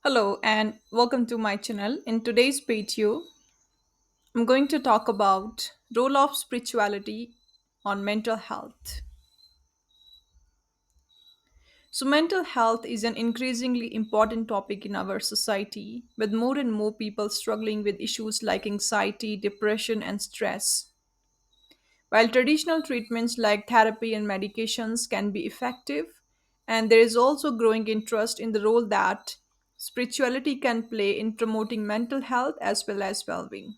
Hello and welcome to my channel. In today's video, I'm going to talk about role of spirituality on mental health. So mental health is an increasingly important topic in our society with more and more people struggling with issues like anxiety, depression and stress. While traditional treatments like therapy and medications can be effective, and there is also growing interest in the role that spirituality can play in promoting mental health as well as well being.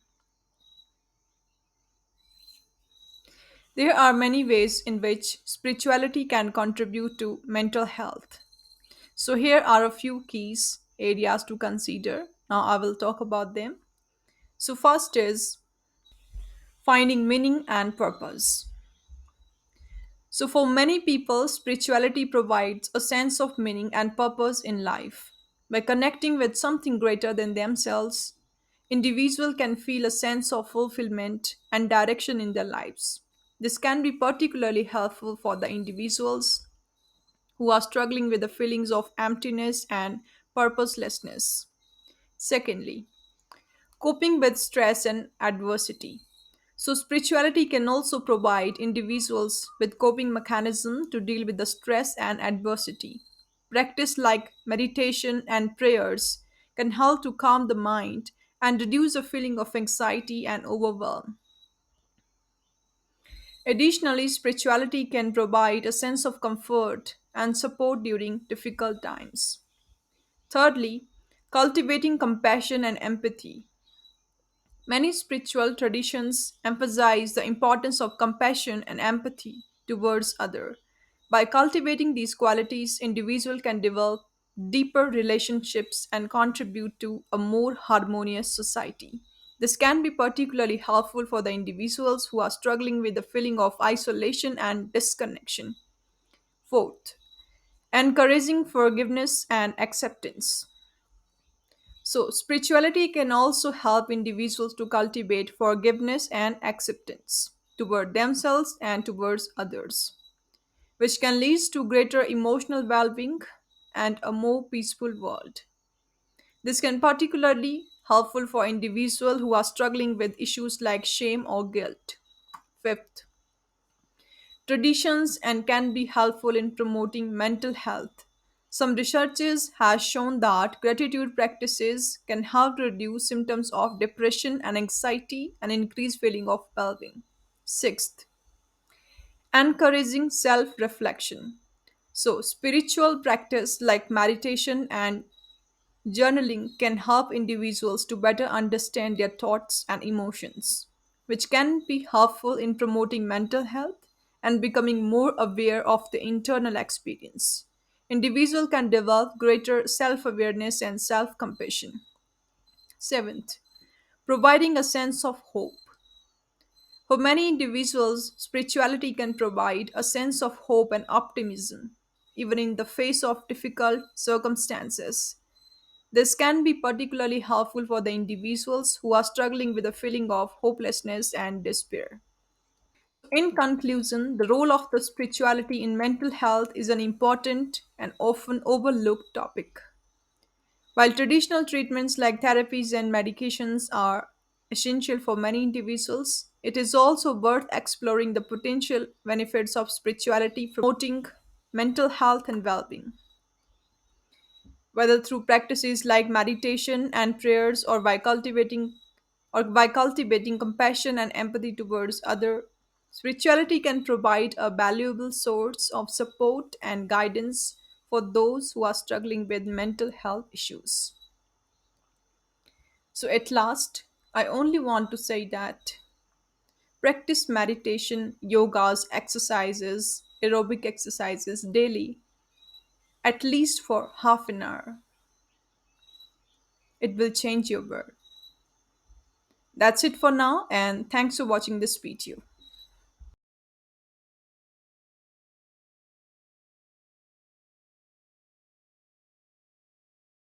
There are many ways in which spirituality can contribute to mental health. So, here are a few keys areas to consider. Now, I will talk about them. So, first is finding meaning and purpose. So, for many people, spirituality provides a sense of meaning and purpose in life. By connecting with something greater than themselves, individual can feel a sense of fulfillment and direction in their lives. This can be particularly helpful for the individuals who are struggling with the feelings of emptiness and purposelessness. Secondly, coping with stress and adversity. So, spirituality can also provide individuals with coping mechanisms to deal with the stress and adversity. Practice like meditation and prayers can help to calm the mind and reduce the feeling of anxiety and overwhelm. Additionally, spirituality can provide a sense of comfort and support during difficult times. Thirdly, cultivating compassion and empathy. Many spiritual traditions emphasize the importance of compassion and empathy towards others. By cultivating these qualities, individual can develop deeper relationships and contribute to a more harmonious society. This can be particularly helpful for the individuals who are struggling with the feeling of isolation and disconnection. Fourth, encouraging forgiveness and acceptance. So, spirituality can also help individuals to cultivate forgiveness and acceptance toward themselves and towards others, which can lead to greater emotional well being and a more peaceful world. This can particularly helpful for individuals who are struggling with issues like shame or guilt. Fifth, traditions and can be helpful in promoting mental health. Some researches have shown that gratitude practices can help reduce symptoms of depression and anxiety and increase feeling of well-being. Sixth, encouraging self-reflection. So, spiritual practice like meditation and journaling can help individuals to better understand their thoughts and emotions, which can be helpful in promoting mental health and becoming more aware of the internal experience. Individual can develop greater self-awareness and self-compassion. Seventh, providing a sense of hope. For many individuals, spirituality can provide a sense of hope and optimism, even in the face of difficult circumstances. This can be particularly helpful for the individuals who are struggling with a feeling of hopelessness and despair. In conclusion, the role of the spirituality in mental health is an important and often overlooked topic. While traditional treatments like therapies and medications are essential for many individuals, it is also worth exploring the potential benefits of spirituality promoting mental health and well-being. Whether through practices like meditation and prayers or by cultivating compassion and empathy towards others, spirituality can provide a valuable source of support and guidance for those who are struggling with mental health issues. So, at last, I only want to say that practice meditation, yogas, exercises, aerobic exercises daily, at least for half an hour. It will change your world. That's it for now, and thanks for watching this video.